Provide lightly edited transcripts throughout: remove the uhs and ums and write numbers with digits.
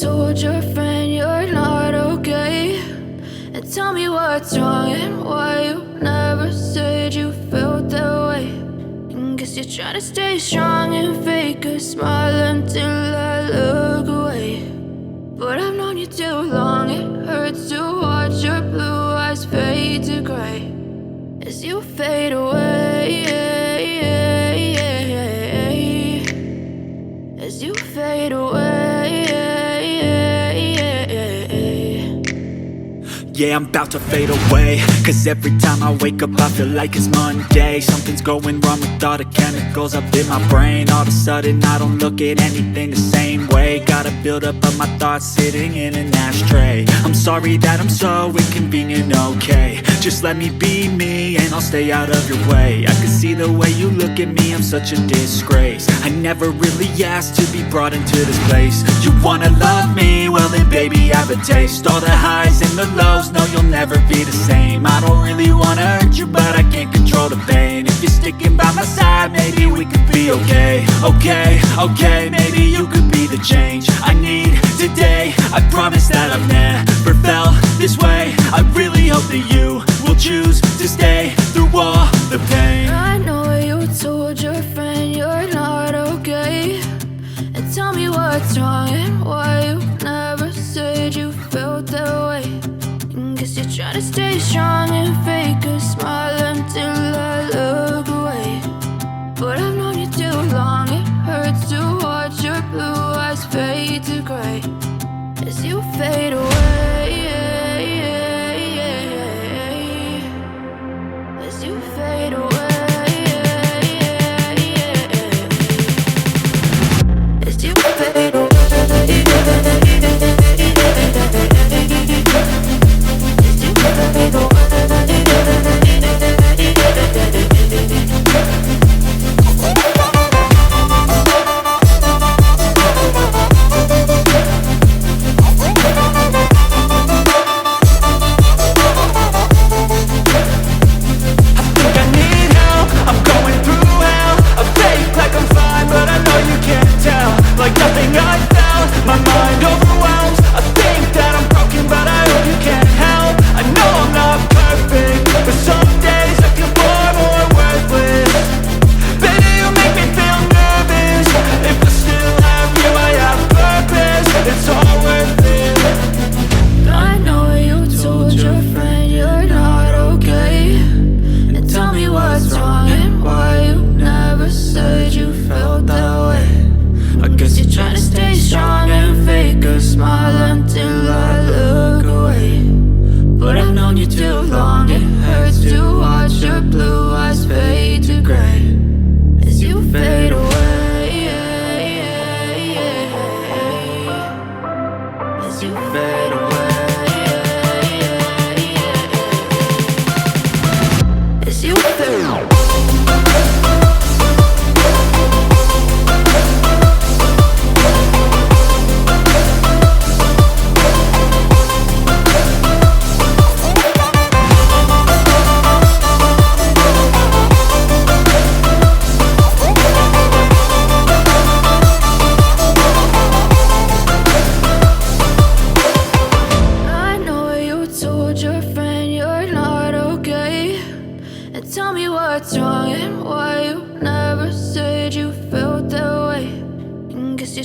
told your friend you're not okay, and tell me what's wrong and why you never said you felt that way. And guess you're trying to stay strong and fake a smile until I look away. But I've known you too long, it hurts to watch your blue eyes fade to gray as you fade away, as you fade away. Yeah, I'm about to fade away, cause every time I wake up I feel like it's Monday. Something's going wrong with all the chemicals up in my brain. All of a sudden I don't look at anything the same way. Gotta build up of my thoughts sitting in an ashtray. I'm sorry that I'm so inconvenient, okay. Just let me be me and I'll stay out of your way. I can see the way you look at me, I'm such a disgrace. I never really asked to be brought into this place. You wanna love me? Well then baby I have a taste. All the highs and the lows, no you'll never be the same. I don't really wanna hurt you but I can't control the pain. If you're sticking by my side maybe we could be okay. Okay, maybe you could be the change I need today. I promise that I've never felt this way. I really hope that you will choose to stay through all the pain. I know you told your friend you're not okay, and tell me what's wrong and why you never said you felt that way. And guess you're trying to stay strong and fake a smile until I look away. But I've known you too long, it hurts to watch your blue eyes fade to gray as you fade away, as you fade away, as you fade away.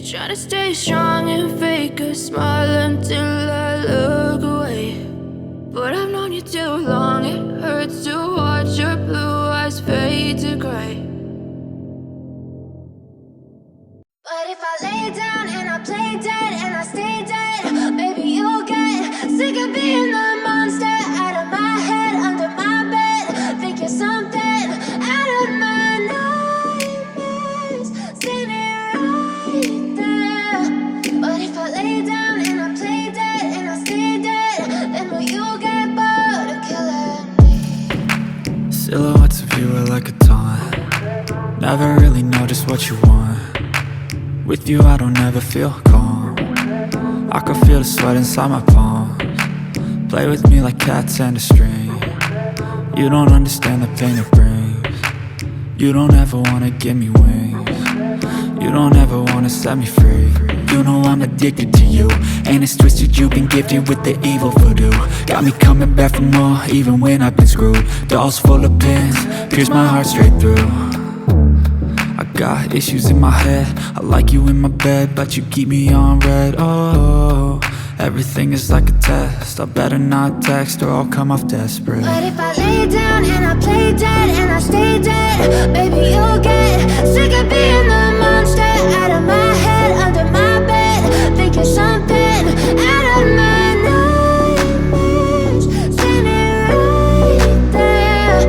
Trying to stay strong and fake a smile until I look away. But I've known you too long, it hurts to watch your blue eyes fade to gray. But if I lay down and I play dead and I stay dead, maybe you'll get sick of being the monster out of my head, under my bed. Think you're something out of my nightmares. See me right there. But if I lay down and I play dead and I stay dead, then will you get bored of killing me? Silhouettes of you are like a taunt. Never really know just what you want. With you I don't ever feel calm. I can feel the sweat inside my palms. Play with me like cats and a string. You don't understand the pain it brings. You don't ever wanna give me wings. You don't ever wanna set me free. You know I'm addicted to you. And it's twisted, you've been gifted with the evil voodoo. Got me coming back for more, even when I've been screwed. Dolls full of pins, pierce my heart straight through. I got issues in my head, I like you in my bed, but you keep me on red. Oh, everything is like a test, I better not text or I'll come off desperate. But if I lay down and I play dead and I stay dead, baby, you'll get sick of being the monster out of my head, under my bed. Think you're something out of my nightmares, standing right there.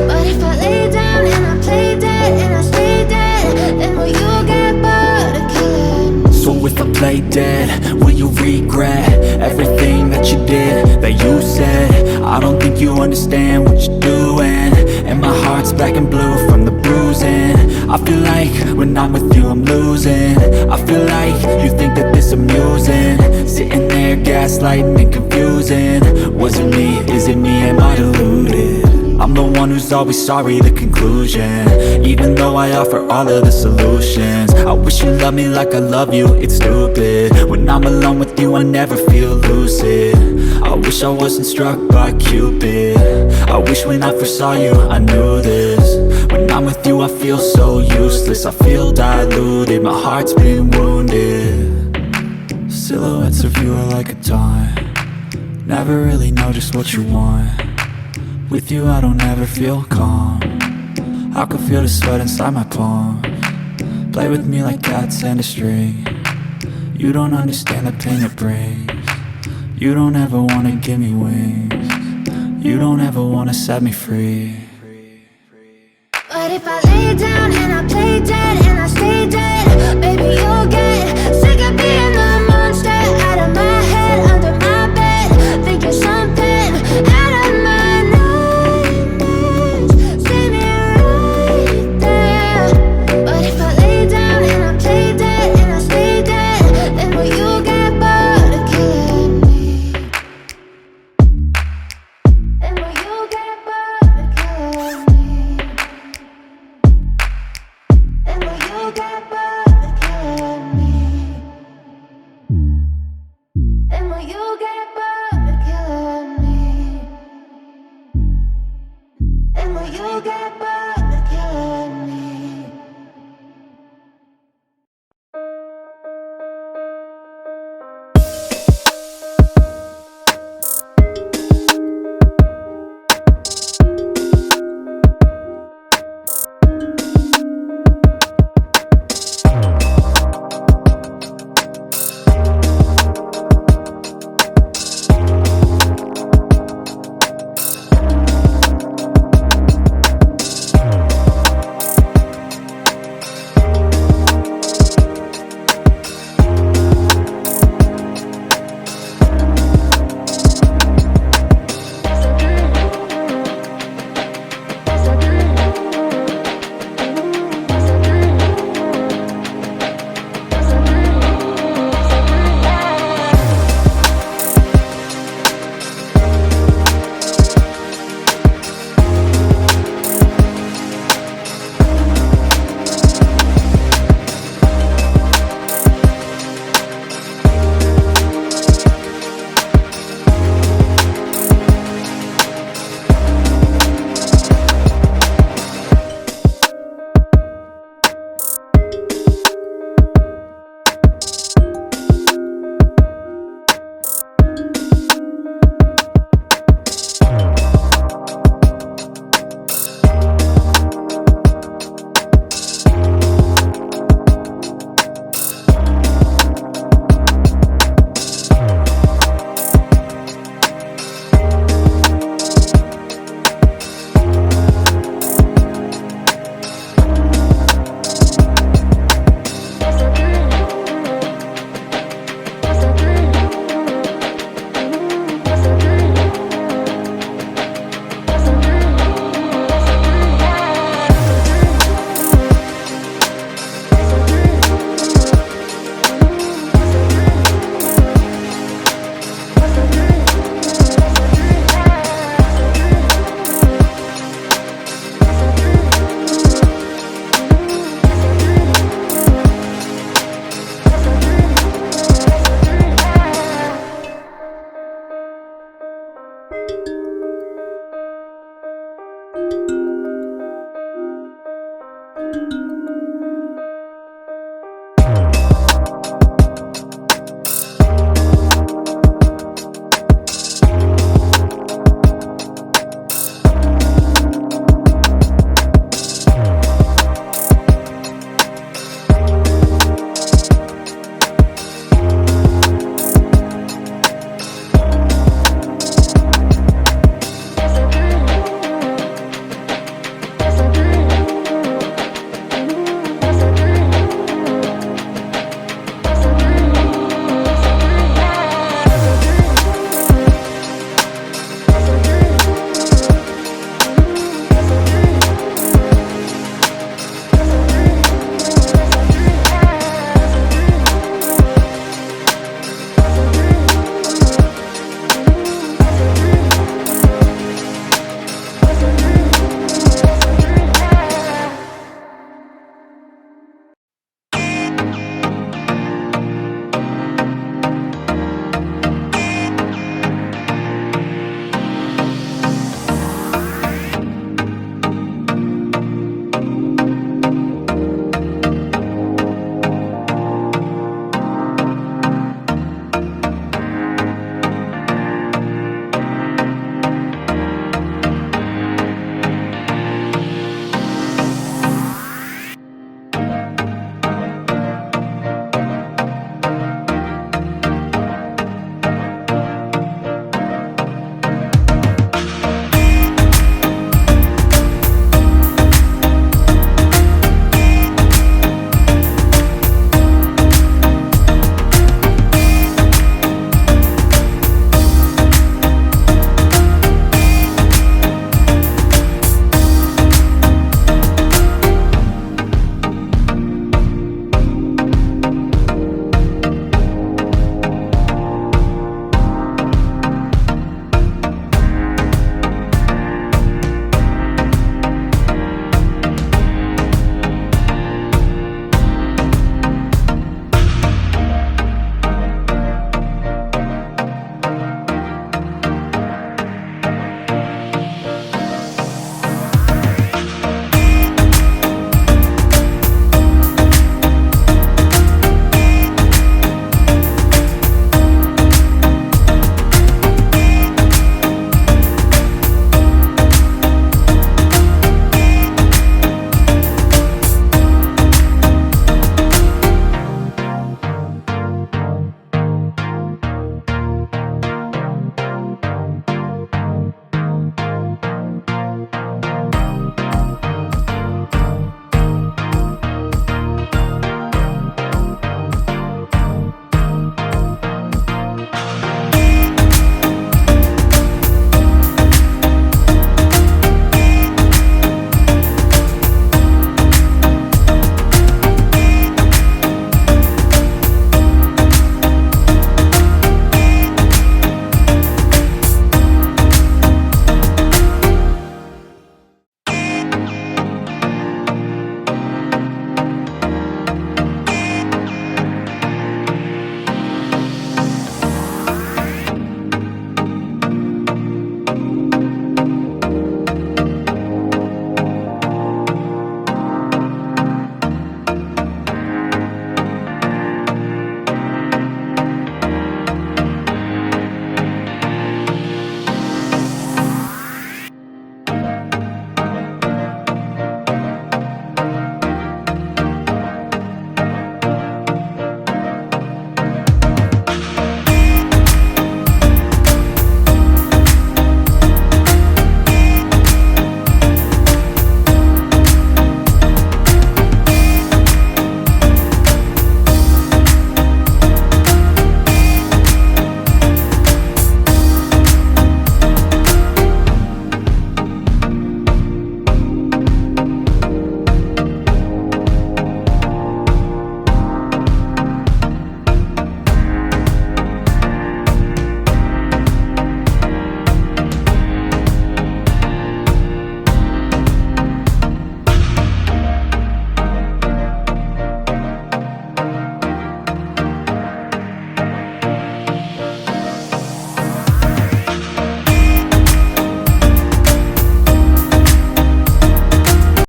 But if I lay down and I play dead and I stay dead, then will you get bored of killing? So if I play dead, will you regret everything that you did, that you said? I don't think you understand what you're doing, and my heart's black and blue from the bruising. I feel like when I'm with you I'm losing. I feel like you think that this amusing, sitting there gaslighting and confusing. Was it me? Is it me? Am I deluded? I'm the one who's always sorry, the conclusion, even though I offer all of the solutions. I wish you loved me like I love you, it's stupid. When I'm alone with you I never feel lucid. I wish I wasn't struck by Cupid. I wish when I first saw you I knew this. When I'm with you I feel so useless, I feel diluted, my heart's been wounded. Silhouettes of you are like a taunt, never really know just what you want. With you I don't ever feel calm, I can feel the sweat inside my palm. Play with me like cats and a string, you don't understand the pain it brings. You don't ever wanna give me wings, you don't ever wanna set me free. But if I lay down and I play dead